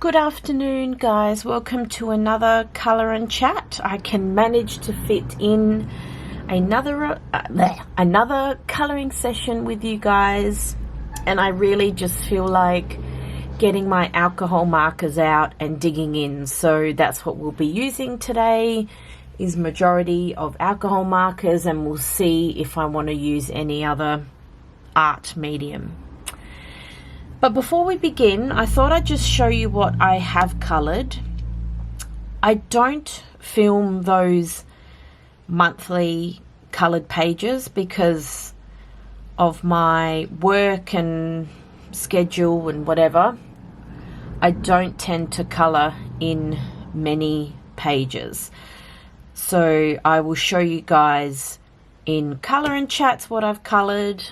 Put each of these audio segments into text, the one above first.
Good afternoon, guys. Welcome to another colour and chat. I can manage to fit in another colouring session with you guys, and I really just feel like getting my alcohol markers out and digging in. So that's what we'll be using today, is majority of alcohol markers, and we'll see if I want to use any other art medium. But before we begin, I thought I'd just show you what I have coloured. I don't film those monthly coloured pages because of my work and schedule and whatever. I don't tend to colour in many pages. So I will show you guys in colour and chats what I've coloured.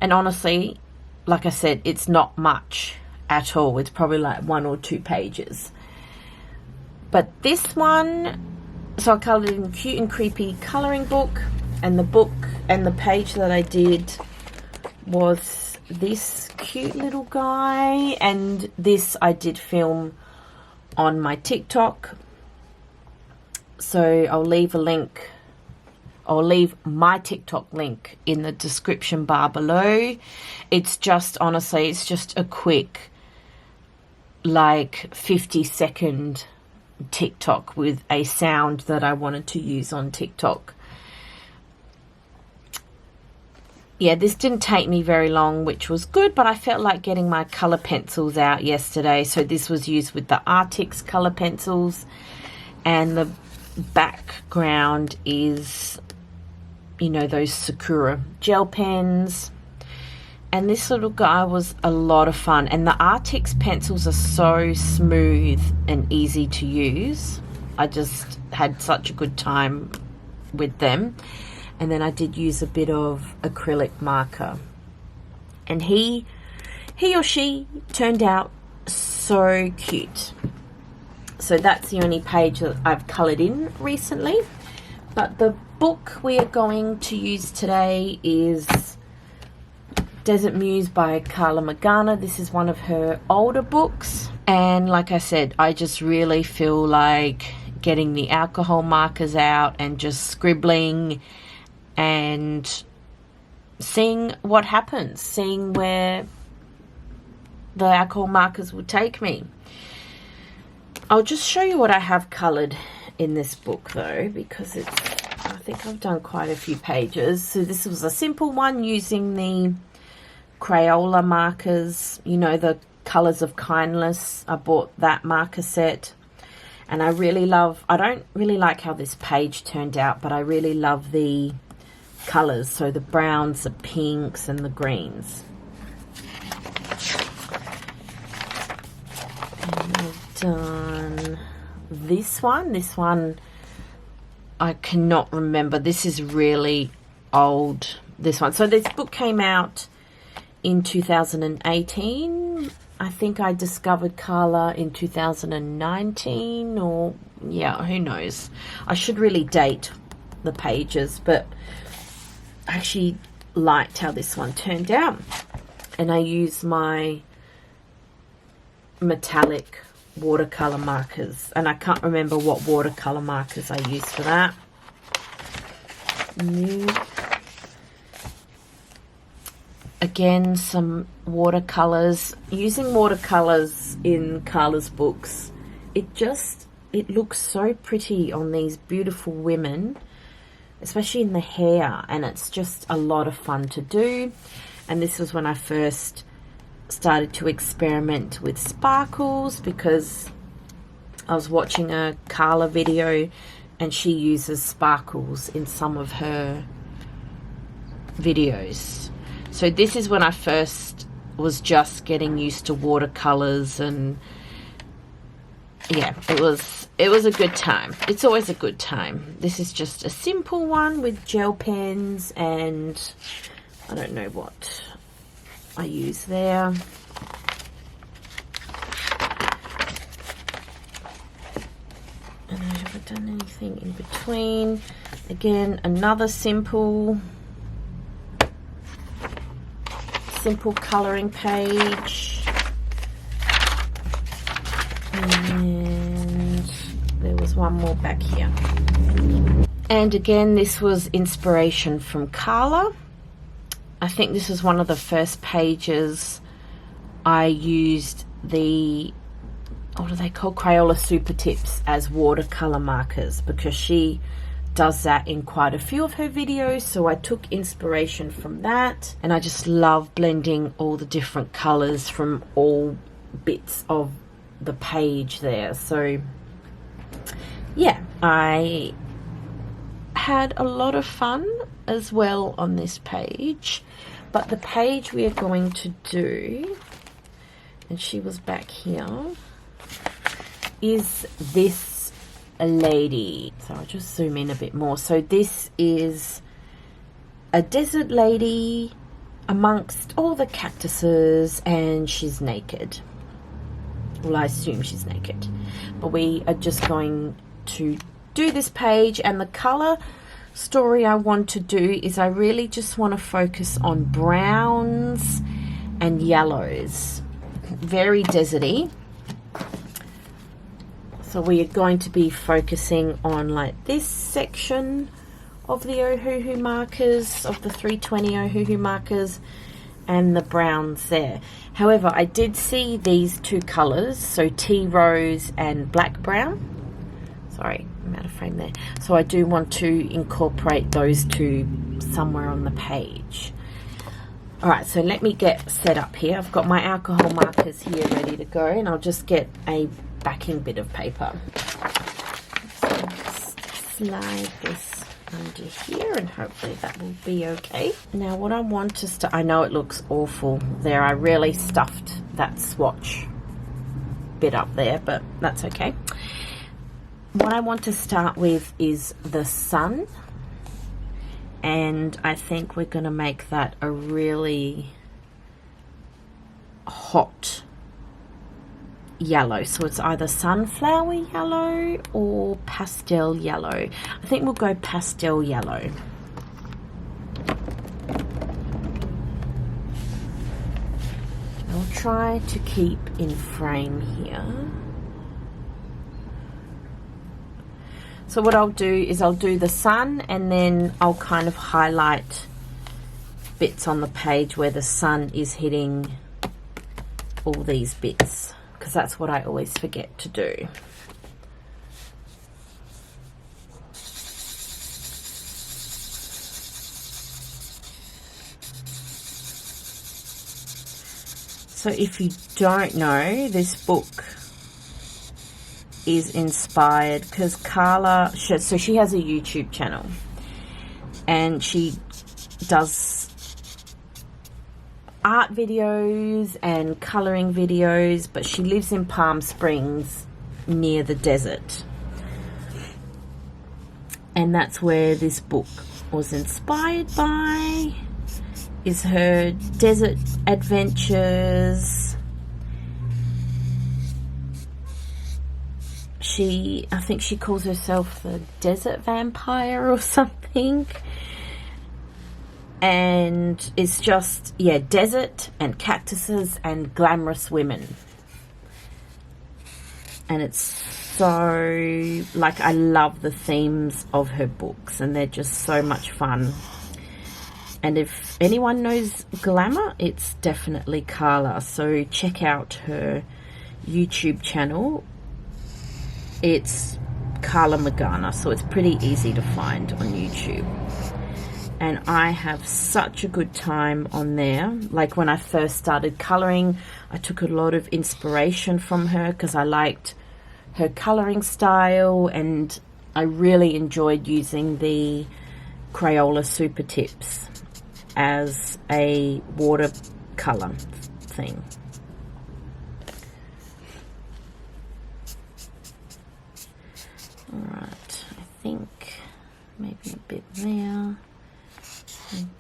And honestly, like I said, it's not much at all. It's probably like 1 or 2 pages. But this one, so I coloured in Cute and Creepy colouring book, and the book and the page that I did was this cute little guy, and this I did film on my TikTok. So I'll leave a link. I'll leave my TikTok link in the description bar below. It's just, honestly, it's just a quick, like 50-second TikTok with a sound that I wanted to use on TikTok. Yeah, this didn't take me very long, which was good, but I felt like getting my colour pencils out yesterday. So this was used with the Artix colour pencils, and the background is, you know, those Sakura gel pens. And this little guy was a lot of fun, and the Artix pencils are so smooth and easy to use. I just had such a good time with them. And then I did use a bit of acrylic marker, and he or she turned out so cute. So that's the only page that I've coloured in recently. But the book we are going to use today is Desert Muse by Carla Magana. This is one of her older books, and like I said, I just really feel like getting the alcohol markers out and just scribbling and seeing what happens, seeing where the alcohol markers will take me. I'll just show you what I have coloured in this book though, because I think I've done quite a few pages. So this was a simple one using the Crayola markers, you know, the Colours of Kindness. I bought that marker set, and I really love, I don't really like how this page turned out, but I really love the colours. So the browns, the pinks and the greens. And I've done this one I cannot remember. This is really old, this one. So this book came out in 2018. I think I discovered Carla in 2019, or yeah, who knows. I should really date the pages, but I actually liked how this one turned out. And I used my metallic watercolor markers, and I can't remember what watercolor markers I used for that. Again, some watercolors. Using watercolors in Carla's books, it looks so pretty on these beautiful women, especially in the hair, and it's just a lot of fun to do. And this was when I first started to experiment with sparkles, because I was watching a Carla video and she uses sparkles in some of her videos. So this is when I first was just getting used to watercolors, and yeah, it was a good time. It's always a good time. This is just a simple one with gel pens, and I don't know what I use there. And have I done anything in between? Again, another simple colouring page. one more back here. And again, this was inspiration from Carla. I think this was one of the first pages I used the, what are they called, Crayola Super Tips as watercolor markers, because she does that in quite a few of her videos. So I took inspiration from that, and I just love blending all the different colors from all bits of the page there. So yeah, I had a lot of fun as well on this page. But the page we are going to do, and she was back here, is this lady. So I'll just zoom in a bit more. So this is a desert lady amongst all the cactuses, and she's naked. Well, I assume she's naked. But we are just going to do this page, and the color story I want to do is I really just want to focus on browns and yellows. Very deserty. So we are going to be focusing on like this section of the Ohuhu markers, of the 320 Ohuhu markers, and the browns there. However, I did see these two colors, so tea rose and black brown. Sorry, I'm out of frame there. So I do want to incorporate those two somewhere on the page. All right, so let me get set up here. I've got my alcohol markers here ready to go, and I'll just get a backing bit of paper. So just slide this under here, and hopefully that will be okay. Now what I want to I know it looks awful there. I really stuffed that swatch bit up there, but that's okay. What I want to start with is the sun, and I think we're going to make that a really hot yellow. So it's either sunflower yellow or pastel yellow. I think we'll go pastel yellow. I'll try to keep in frame here. So what I'll do is I'll do the sun, and then I'll kind of highlight bits on the page where the sun is hitting all these bits, because that's what I always forget to do. So if you don't know, this book is inspired because Carla, so she has a YouTube channel, and she does art videos and coloring videos, but she lives in Palm Springs near the desert, and that's where this book was inspired by, is her desert adventures. I think she calls herself the desert vampire or something. And it's just, yeah, desert and cactuses and glamorous women. And it's so, like, I love the themes of her books, and they're just so much fun. And if anyone knows glamour, it's definitely Carla. So check out her YouTube channel. It's Carla Magana, so it's pretty easy to find on YouTube. And I have such a good time on there. Like when I first started coloring, I took a lot of inspiration from her because I liked her coloring style, and I really enjoyed using the Crayola Super Tips as a watercolor thing. Alright, I think maybe a bit there. A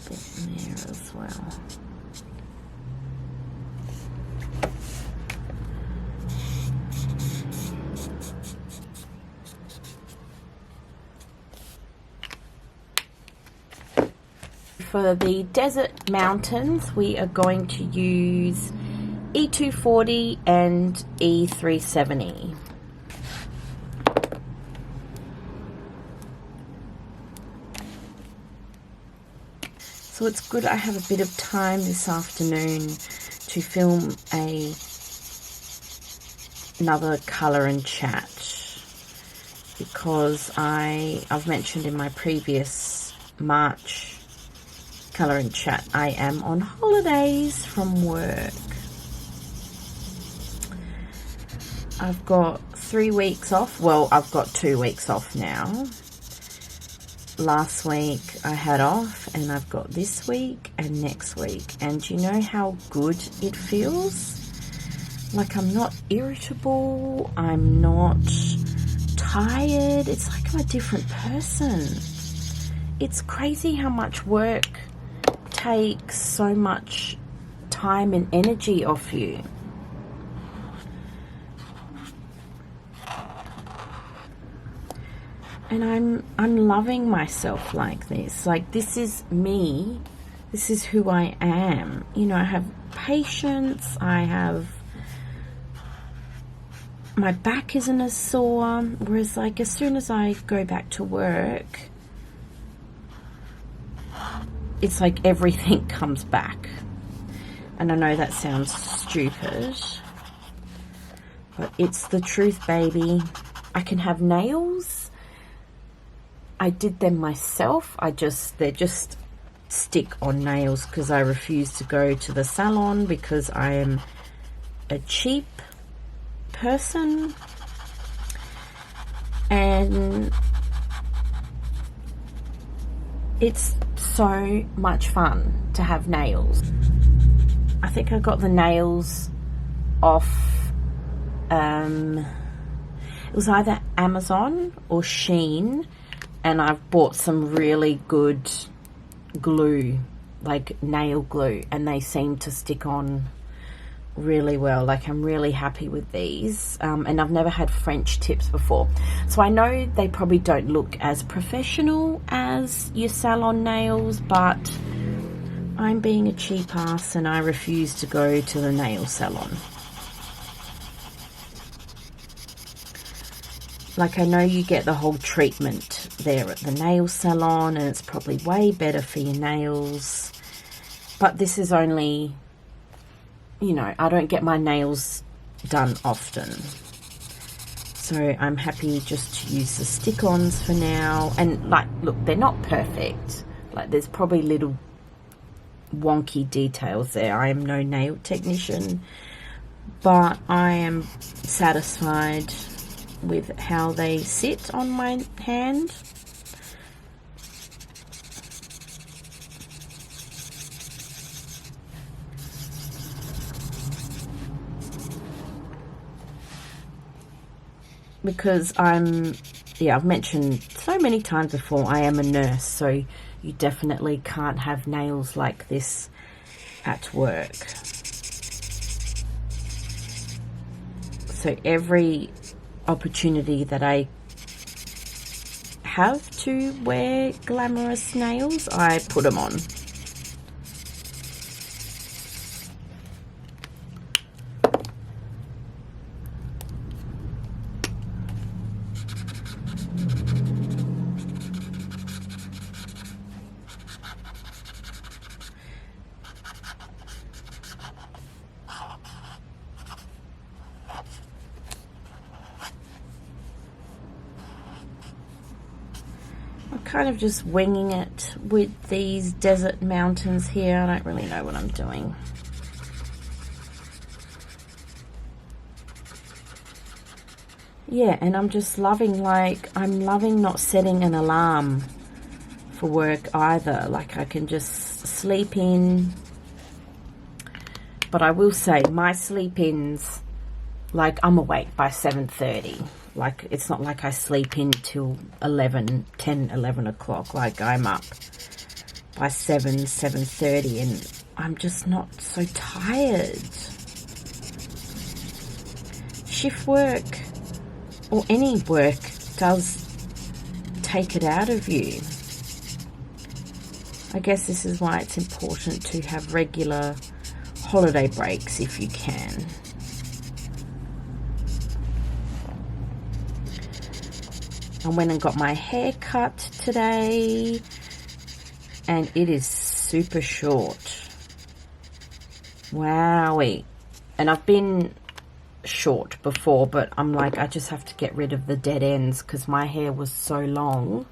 bit there as well. for the Desert Mountains, we are going to use E240 and E370. So it's good I have a bit of time this afternoon to film another colour and chat, because I've mentioned in my previous March colour and chat, I am on holidays from work. I've got 3 weeks off. Well, I've got 2 weeks off now. Last week I had off, and I've got this week and next week. And do you know how good it feels? Like I'm not irritable, I'm not tired. It's like I'm a different person. It's crazy how much work takes so much time and energy off you. And I'm loving myself like this. Like, this is me. This is who I am. You know, I have patience. My back isn't as sore. Whereas, like, as soon as I go back to work, it's like everything comes back. And I know that sounds stupid, but it's the truth, baby. I can have nails. I did them myself. They're just stick-on nails because I refuse to go to the salon because I am a cheap person. And it's so much fun to have nails. I think I got the nails off, it was either Amazon or Shein. And I've bought some really good glue, like nail glue, and they seem to stick on really well. Like, I'm really happy with these. And I've never had French tips before. So I know they probably don't look as professional as your salon nails, but I'm being a cheap ass and I refuse to go to the nail salon. Like, I know you get the whole treatment there at the nail salon, and it's probably way better for your nails. But this is only, you know, I don't get my nails done often. So I'm happy just to use the stick-ons for now. And, like, look, they're not perfect. Like, there's probably little wonky details there. I am no nail technician, but I am satisfied with how they sit on my hand. Because I've mentioned so many times before, I am a nurse, so you definitely can't have nails like this at work. So every opportunity that I have to wear glamorous nails, I put them on. Kind of just winging it with these desert mountains here. I don't really know what I'm doing. Yeah, and I'm just loving, like, I'm loving not setting an alarm for work either. Like, I can just sleep in. But I will say, my sleep-ins, like, I'm awake by 7:30. Like, it's not like I sleep in till 10, 11 o'clock. Like, I'm up by 7:30, and I'm just not so tired. Shift work, or any work, does take it out of you. I guess this is why it's important to have regular holiday breaks if you can. I went and got my hair cut today, and it is super short. Wowee. And I've been short before, but I'm like, I just have to get rid of the dead ends because my hair was so long.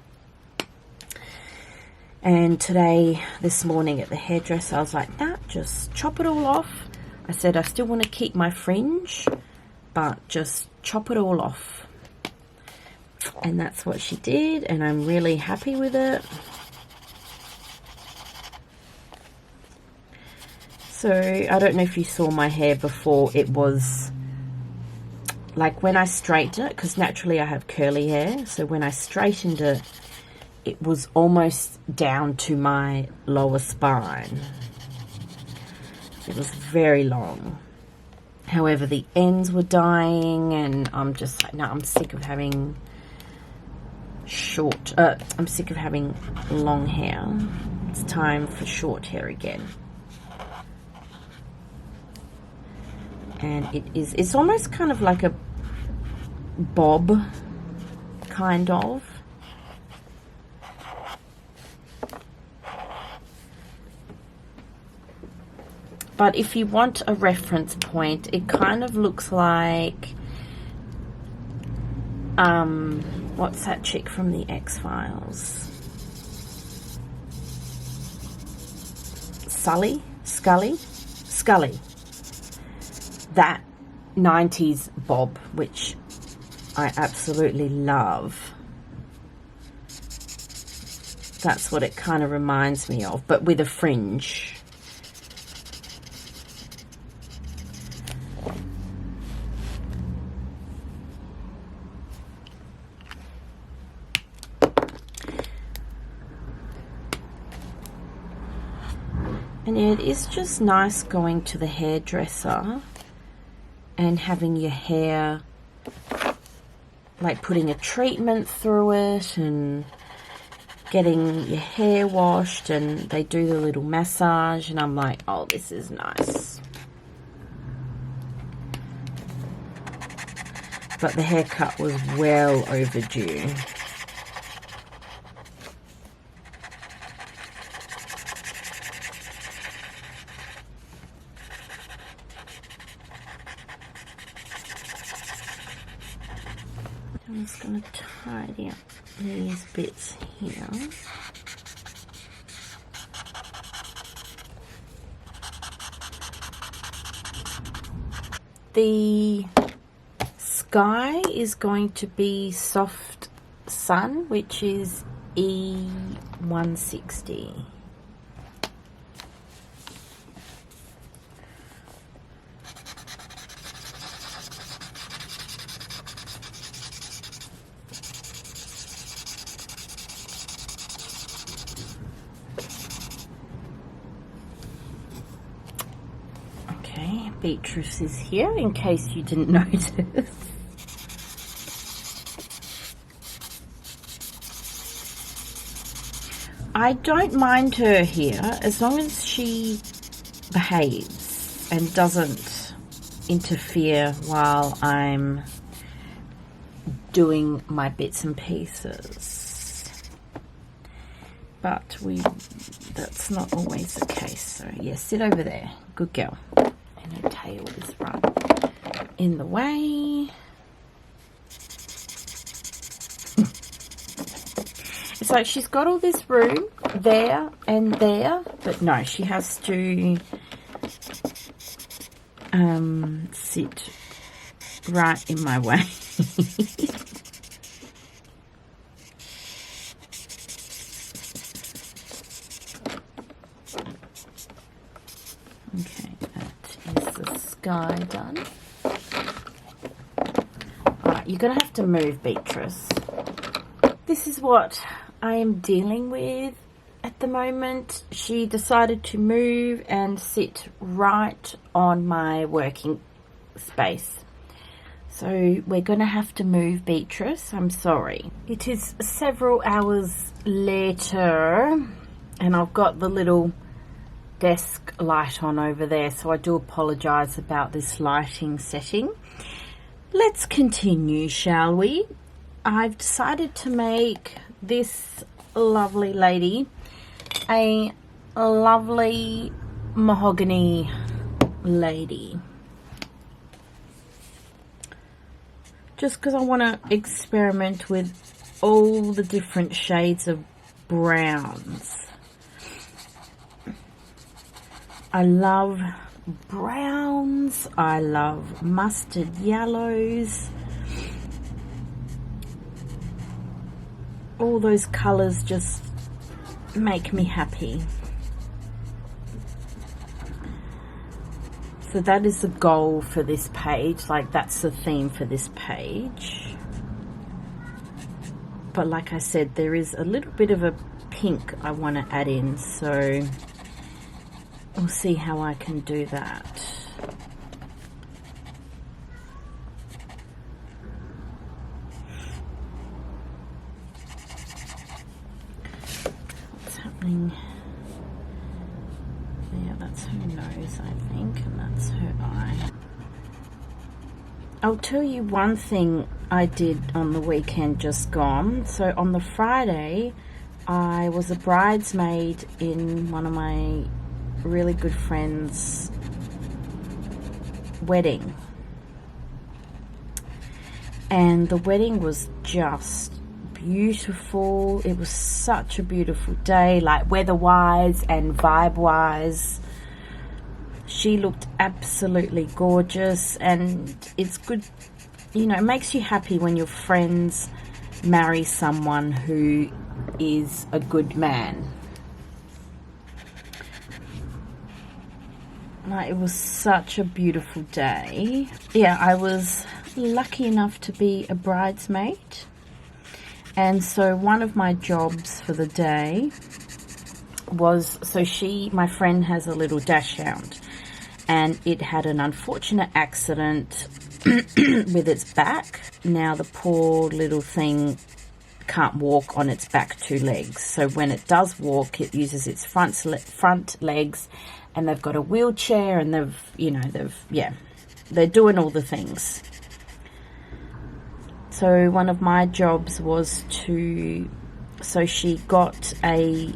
And today, this morning at the hairdresser, I was like, nah, just chop it all off. I said I still want to keep my fringe, but just chop it all off. And that's what she did, and I'm really happy with it. So, I don't know if you saw my hair before. It was like when I straightened it, because naturally I have curly hair, so when I straightened it, it was almost down to my lower spine. It was very long. However, the ends were dying, and I'm just like, no, I'm sick of having I'm sick of having long hair. It's time for short hair again. And it's almost kind of like a bob, kind of. But if you want a reference point, it kind of looks like, what's that chick from the X-Files? Scully. That 90s bob, which I absolutely love. That's what it kind of reminds me of, but with a fringe. And it is just nice going to the hairdresser and having your hair, like putting a treatment through it and getting your hair washed, and they do the little massage, and I'm like, oh, this is nice. But the haircut was well overdue. I'm just going to tidy up these bits here. The sky is going to be Soft Sun, which is E160. Beatrice is here, in case you didn't notice. I don't mind her here, as long as she behaves and doesn't interfere while I'm doing my bits and pieces. But that's not always the case. So yeah, sit over there. Good girl. Her tail is right in the way. It's like she's got all this room there and there, but no, she has to sit right in my way. Okay, that is the sky done. Alright, you're going to have to move, Beatrice. This is what I am dealing with at the moment. She decided to move and sit right on my working space. So we're going to have to move, Beatrice. I'm sorry. It is several hours later, And I've got the little desk light on over there, so I do apologize about this lighting setting. Let's continue, shall we? I've decided to make this lovely lady a lovely mahogany lady, just because I want to experiment with all the different shades of browns. I love browns, I love mustard yellows. All those colors just make me happy. So that is the goal for this page, like that's the theme for this page. But like I said, there is a little bit of a pink I want to add in, so we'll see how I can do that. What's happening? Yeah, that's her nose, I think, and that's her eye. I'll tell you one thing I did on the weekend just gone. So on the Friday, I was a bridesmaid in one of my really good friends' wedding, and the wedding was just beautiful. It was such a beautiful day, like weather-wise and vibe-wise. She looked absolutely gorgeous, and it's good, you know, it makes you happy when your friends marry someone who is a good man. It was such a beautiful day. Yeah, I was lucky enough to be a bridesmaid. And so one of my jobs for the day was, so my friend has a little dachshund, and it had an unfortunate accident with its back. Now the poor little thing can't walk on its back two legs. So when it does walk, it uses its front legs, and they've got a wheelchair, and they're doing all the things. So one of my jobs was so she got it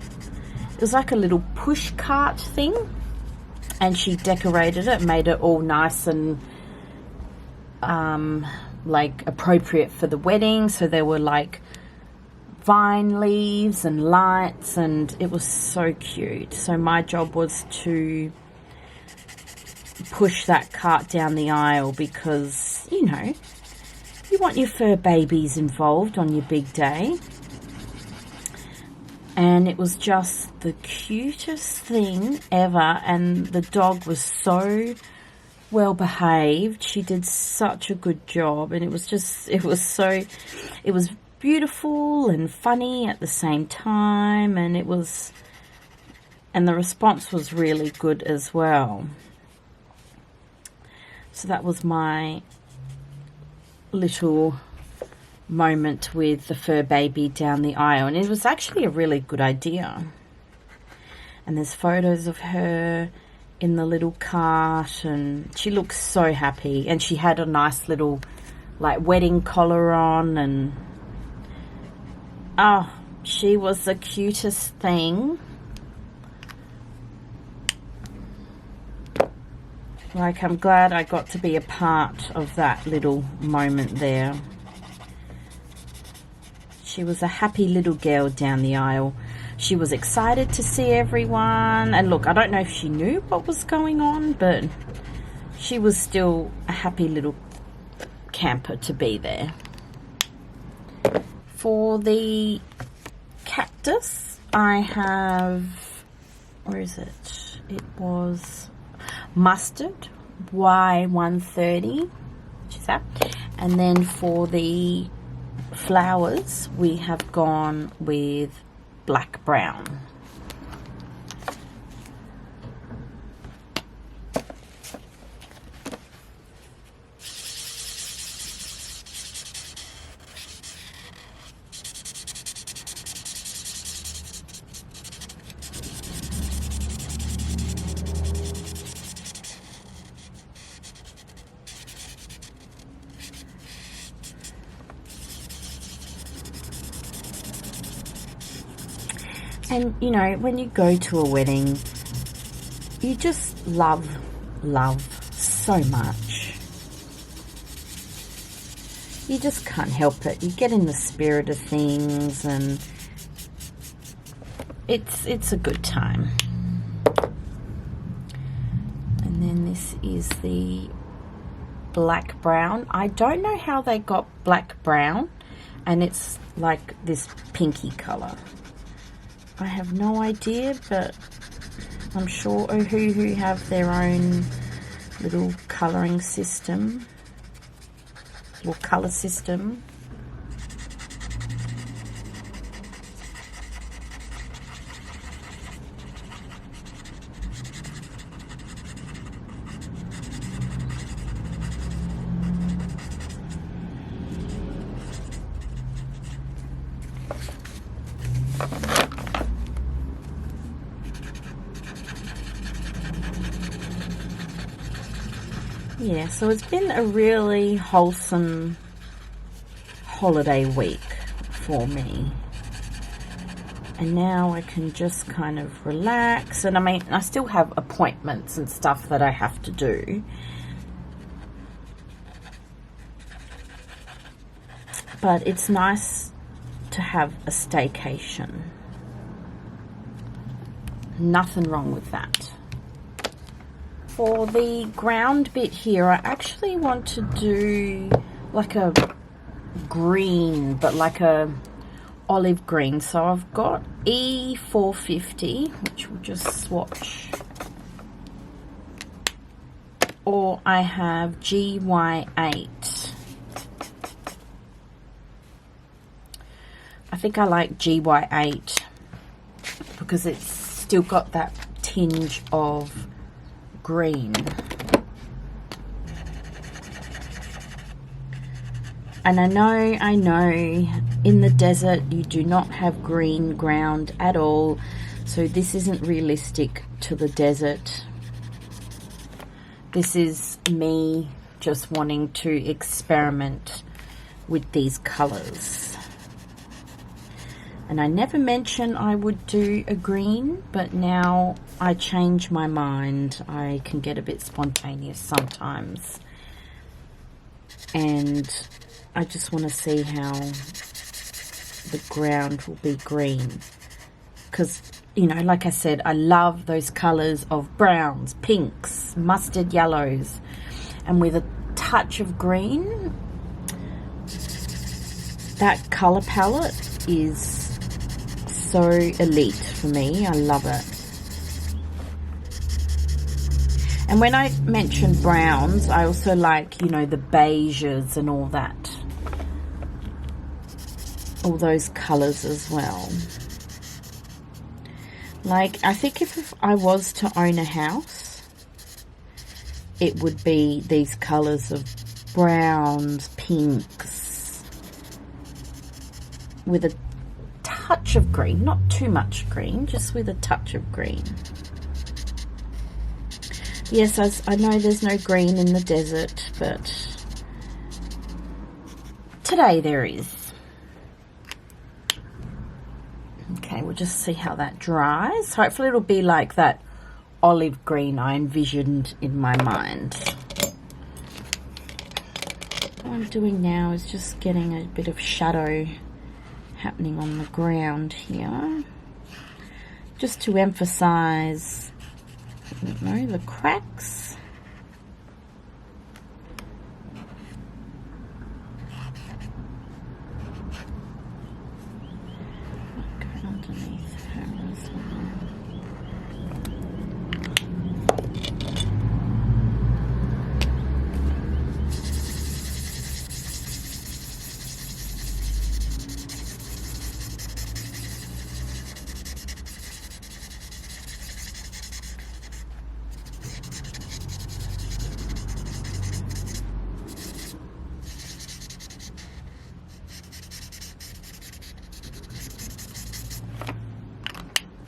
was like a little push cart thing, and she decorated it, made it all nice and like appropriate for the wedding. So there were like vine leaves and lights, and it was so cute. So my job was to push that cart down the aisle, because, you know, you want your fur babies involved on your big day. And it was just the cutest thing ever, and the dog was so well behaved. She did such a good job, and it was beautiful and funny at the same time, and the response was really good as well. So that was my little moment with the fur baby down the aisle, and it was actually a really good idea. And there's photos of her in the little cart, and she looks so happy, and she had a nice little like wedding collar on, and oh, she was the cutest thing. Like, I'm glad I got to be a part of that little moment there. She was a happy little girl down the aisle. She was excited to see everyone. And look, I don't know if she knew what was going on, but she was still a happy little camper to be there. For the cactus, I have, where is it? It was mustard Y130, which is that. And then for the flowers, we have gone with black brown. And, you know, when you go to a wedding, you just love so much. You just can't help it. You get in the spirit of things, and it's a good time. And then this is the black brown. I don't know how they got black brown, and it's like this pinky color. I have no idea, but I'm sure Ohuhu have their own little colouring system, or colour system. Yeah, so it's been a really wholesome holiday week for me. And now I can just kind of relax. And I mean, I still have appointments and stuff that I have to do. But it's nice to have a staycation. Nothing wrong with that. For the ground bit here, I actually want to do like a green, but like a olive green. So I've got E450, which we'll just swatch. Or I have GY8. I think I like GY8 because it's still got that tinge of green. And I know in the desert you do not have green ground at all, so this isn't realistic to the desert. This is me just wanting to experiment with these colors. And I never mentioned I would do a green, but now I change my mind. I can get a bit spontaneous sometimes. And I just want to see how the ground will be green. Because, you know, like I said, I love those colours of browns, pinks, mustard yellows. And with a touch of green, that colour palette is so elite for me. I love it. And when I mention browns, I also like, you know, the beiges and all that. All those colours as well. Like, I think if I was to own a house, it would be these colours of browns, pinks, with a touch of green, not too much green, just with a touch of green. Yes, I know there's no green in the desert, but today there is. Okay, we'll just see how that dries. Hopefully it'll be like that olive green I envisioned in my mind. What I'm doing now is just getting a bit of shadow happening on the ground here, just to emphasize, I don't know, the cracks. Go underneath her as well.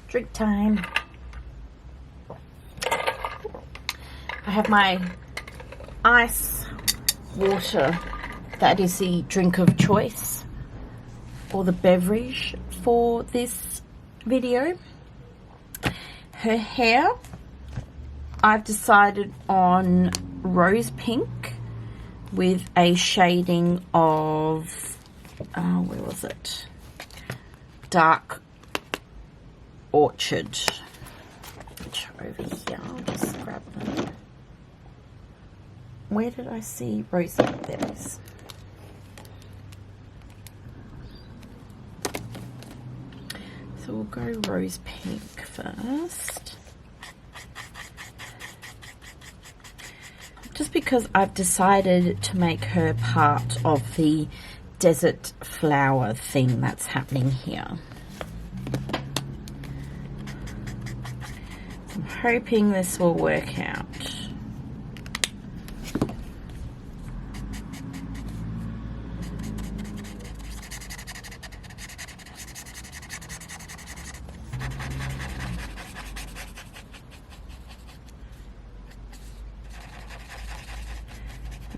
Drink time. I have my ice water. That is the drink of choice, or the beverage for this video. Her hair, I've decided on rose pink with a shading of, where was it? Dark Orchard. Which are over here, I'll just grab them. Where did I see rose? There it is. So we'll go rose pink first. Just because I've decided to make her part of the desert flower theme that's happening here. I'm hoping this will work out.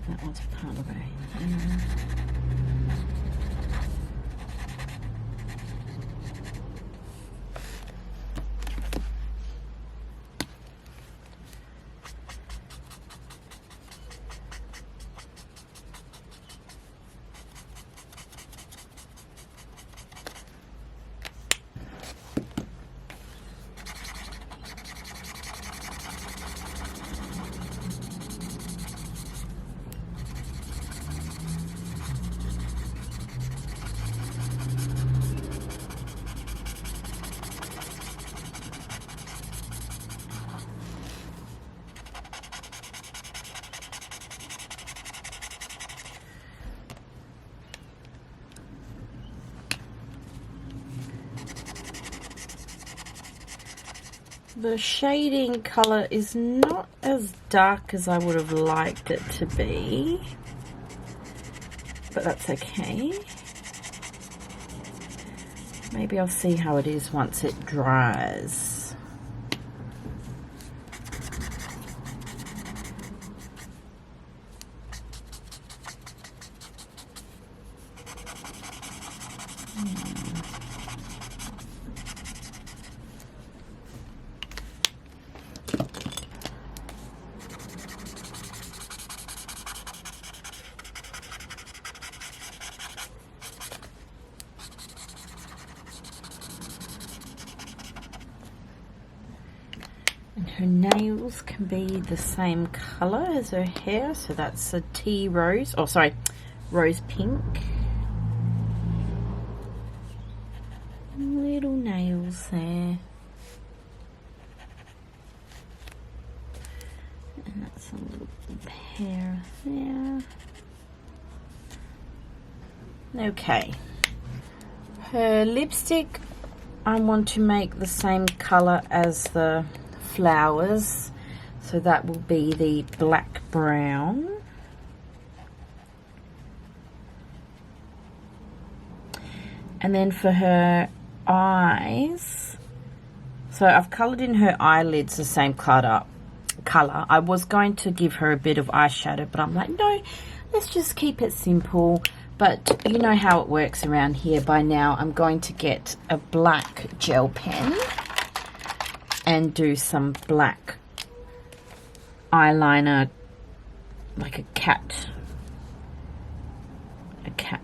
That one's part of it. The shading color is not as dark as I would have liked it to be, but that's okay. Maybe I'll see how it is once it dries. And her nails can be the same color as her hair, so that's a tea rose, oh sorry, rose pink. Little nails there. And that's a little hair there. Okay. Her lipstick, I want to make the same color as the flowers, so that will be the black brown. And then for her eyes, so I've colored in her eyelids the same color. I was going to give her a bit of eyeshadow, but I'm like, no, let's just keep it simple. But you know how it works around here by now. I'm going to get a black gel pen and do some black eyeliner, like a cat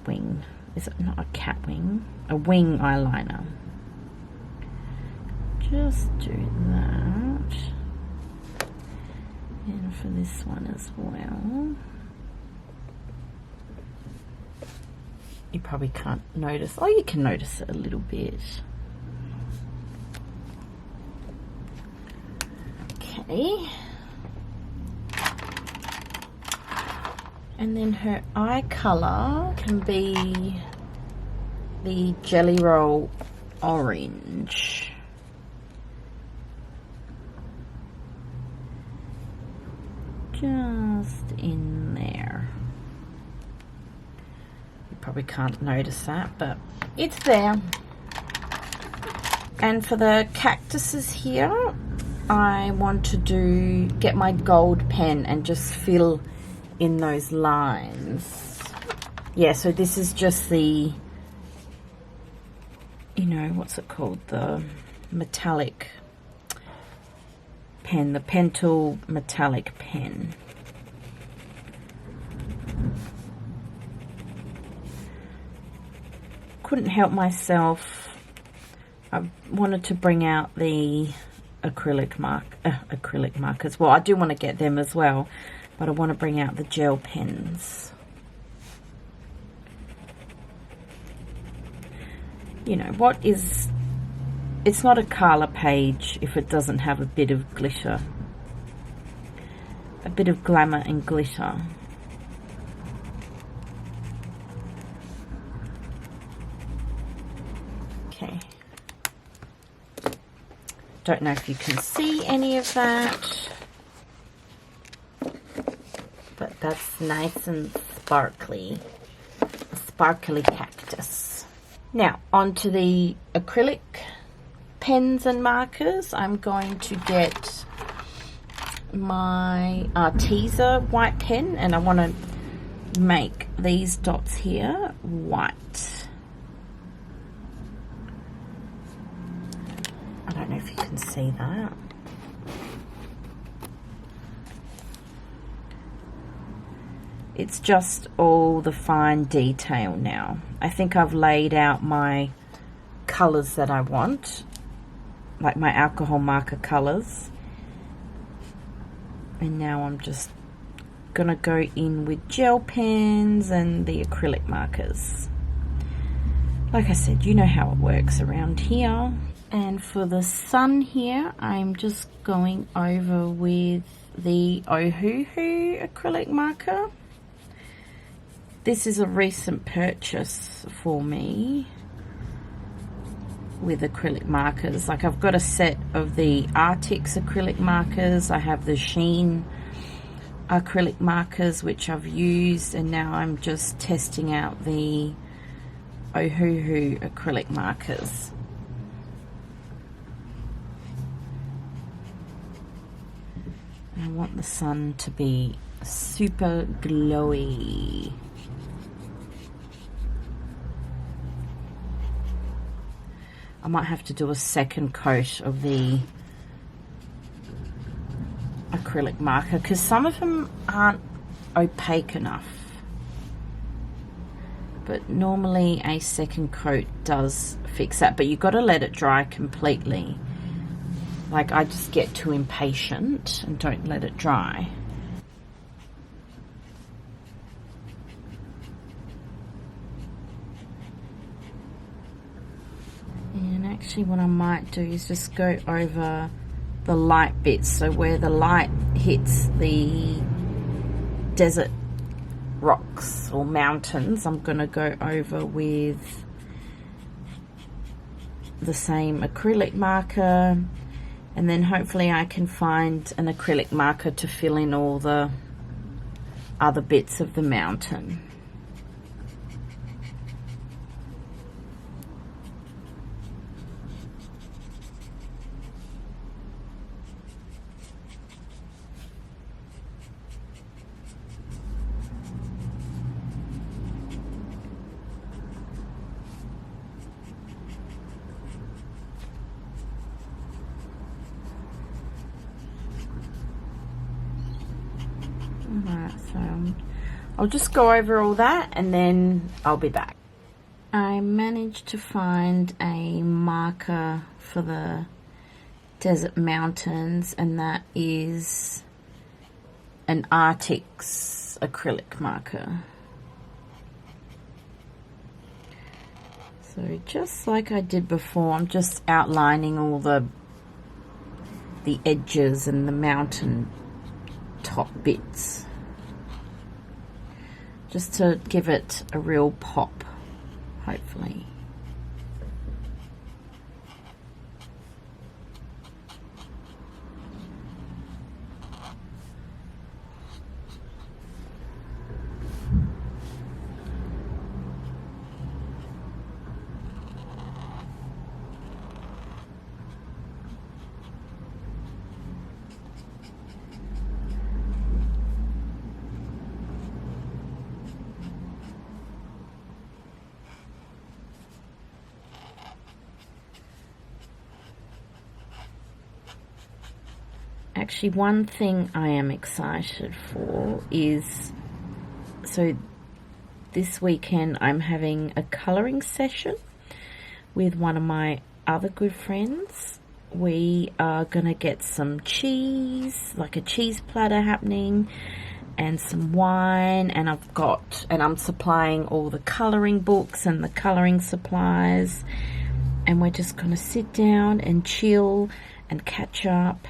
wing. Is it not a cat wing? A wing eyeliner. Just do that. And for this one as well. You probably can't notice. Oh, you can notice it a little bit. Okay. And then her eye color can be the Jelly Roll Orange. Just in there. You probably can't notice that, but it's there. And for the cactuses here, I want to get my gold pen and just fill in those lines. Yeah, so this is just the you know, what's it called? The metallic pen, the Pentel metallic pen. Couldn't help myself. I wanted to bring out the acrylic markers. Well, I do want to get them as well, but I want to bring out the gel pens. You know, it's not a colour page if it doesn't have a bit of glitter. A bit of glamour and glitter. Okay. Don't know if you can see any of that, but that's nice and sparkly. A sparkly cactus. Now, onto the acrylic pens and markers. I'm going to get my Arteza white pen, and I want to make these dots here white. I don't know if you can see that. It's just all the fine detail now. I think I've laid out my colours that I want, like my alcohol marker colours. And now I'm just gonna go in with gel pens and the acrylic markers. Like I said, you know how it works around here. And for the sun here, I'm just going over with the Ohuhu acrylic marker. This is a recent purchase for me with acrylic markers. Like, I've got a set of the Artix acrylic markers. I have the Sheen acrylic markers, which I've used, and now I'm just testing out the Ohuhu acrylic markers. I want the sun to be super glowy. I might have to do a second coat of the acrylic marker because some of them aren't opaque enough. But normally a second coat does fix that, but you've got to let it dry completely. Like, I just get too impatient and don't let it dry. And actually what I might do is just go over the light bits. So where the light hits the desert rocks or mountains, I'm going to go over with the same acrylic marker. And then hopefully I can find an acrylic marker to fill in all the other bits of the mountain. Alright, so I'll just go over all that and then I'll be back. I managed to find a marker for the desert mountains, and that is an Artix acrylic marker. So just like I did before, I'm just outlining all the edges and the mountain top bits, just to give it a real pop, hopefully. Actually, one thing I am excited for is, so this weekend I'm having a colouring session with one of my other good friends. We are going to get some cheese, like a cheese platter happening, and some wine, and I'm supplying all the colouring books and the colouring supplies, and we're just going to sit down and chill and catch up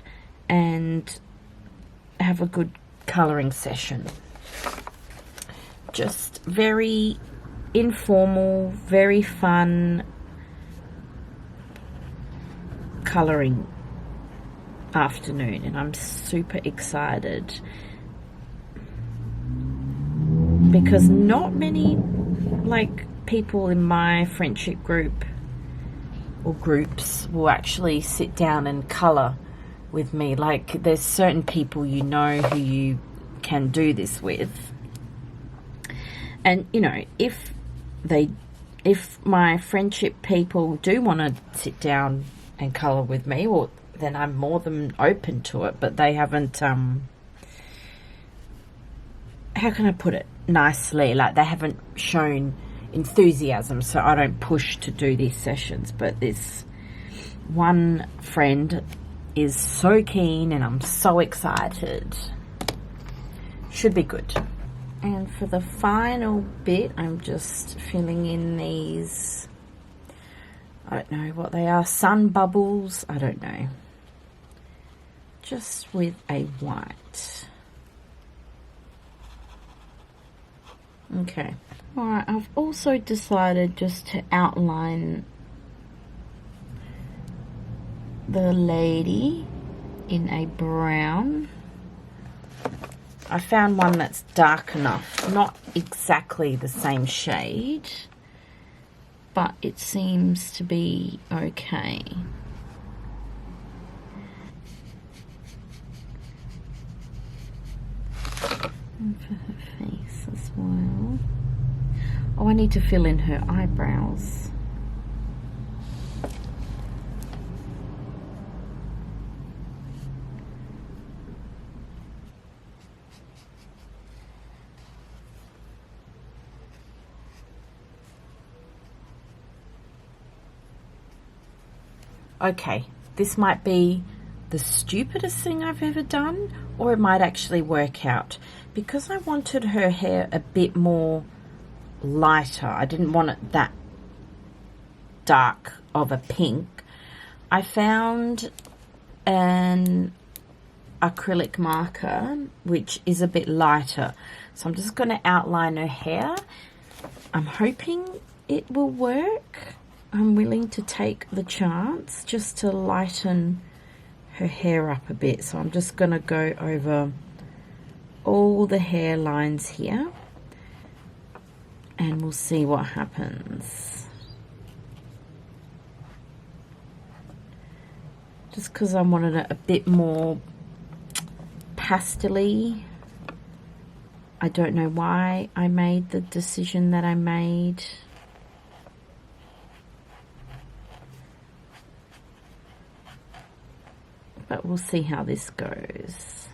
and have a good colouring session. Just very informal, very fun colouring afternoon, and I'm super excited because not many people in my friendship group or groups will actually sit down and colour with me. Like, there's certain people you know who you can do this with, and you know, if my friendship people do want to sit down and colour with me, well, then I'm more than open to it, but they haven't how can I put it nicely, like they haven't shown enthusiasm, so I don't push to do these sessions. But this one friend is so keen and I'm so excited. Should be good. And for the final bit, I'm just filling in these, I don't know what they are, sun bubbles, I don't know, just with a white. Okay, alright, I've also decided just to outline the lady in a brown. I found one that's dark enough, not exactly the same shade, but it seems to be okay. And for her face as well. Oh, I need to fill in her eyebrows. Okay, this might be the stupidest thing I've ever done, or it might actually work out. Because I wanted her hair a bit more lighter, I didn't want it that dark of a pink, I found an acrylic marker which is a bit lighter. So I'm just going to outline her hair. I'm hoping it will work. I'm willing to take the chance just to lighten her hair up a bit. So I'm just going to go over all the hairlines here and we'll see what happens. Just because I wanted it a bit more pastel-y. I don't know why I made the decision that I made. But we'll see how this goes.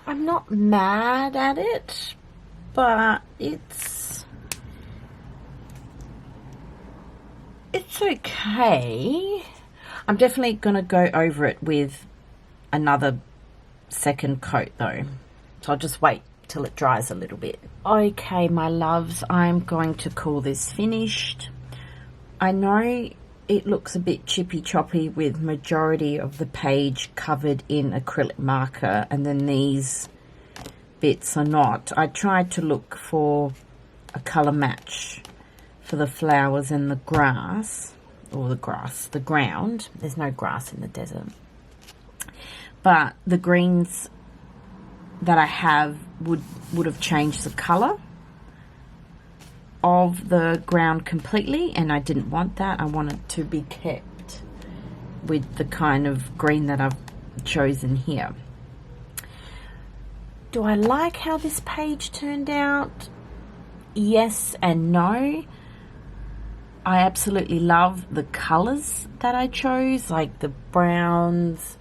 I'm not mad at it, but it's okay. I'm definitely going to go over it with another second coat though. So I'll just wait till it dries a little bit. Okay, my loves, I'm going to call this finished. I know it looks a bit chippy choppy with majority of the page covered in acrylic marker and then these bits are not. I tried to look for a colour match for the flowers and the grass, or the ground. There's no grass in the desert. But the greens that I have would have changed the colour of the ground completely, and I didn't want that. I want it to be kept with the kind of green that I've chosen here. Do I like how this page turned out? Yes and no. I absolutely love the colors that I chose, like the browns,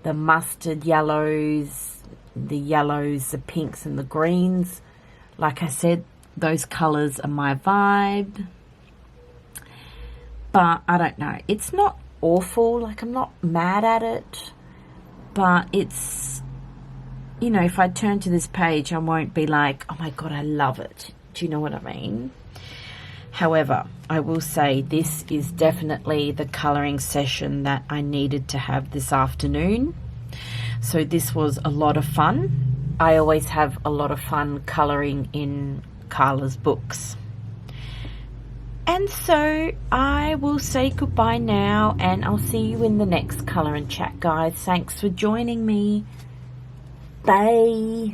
the mustard yellows, the pinks and the greens. Like I said, those colors are my vibe. But I don't know, it's not awful, like I'm not mad at it, but it's, you know, if I turn to this page, I won't be like, oh my God, I love it. Do you know what I mean? However, I will say this is definitely the colouring session that I needed to have this afternoon. So this was a lot of fun. I always have a lot of fun colouring in Carla's books. And so I will say goodbye now, and I'll see you in the next Colour and Chat, guys. Thanks for joining me. Bye.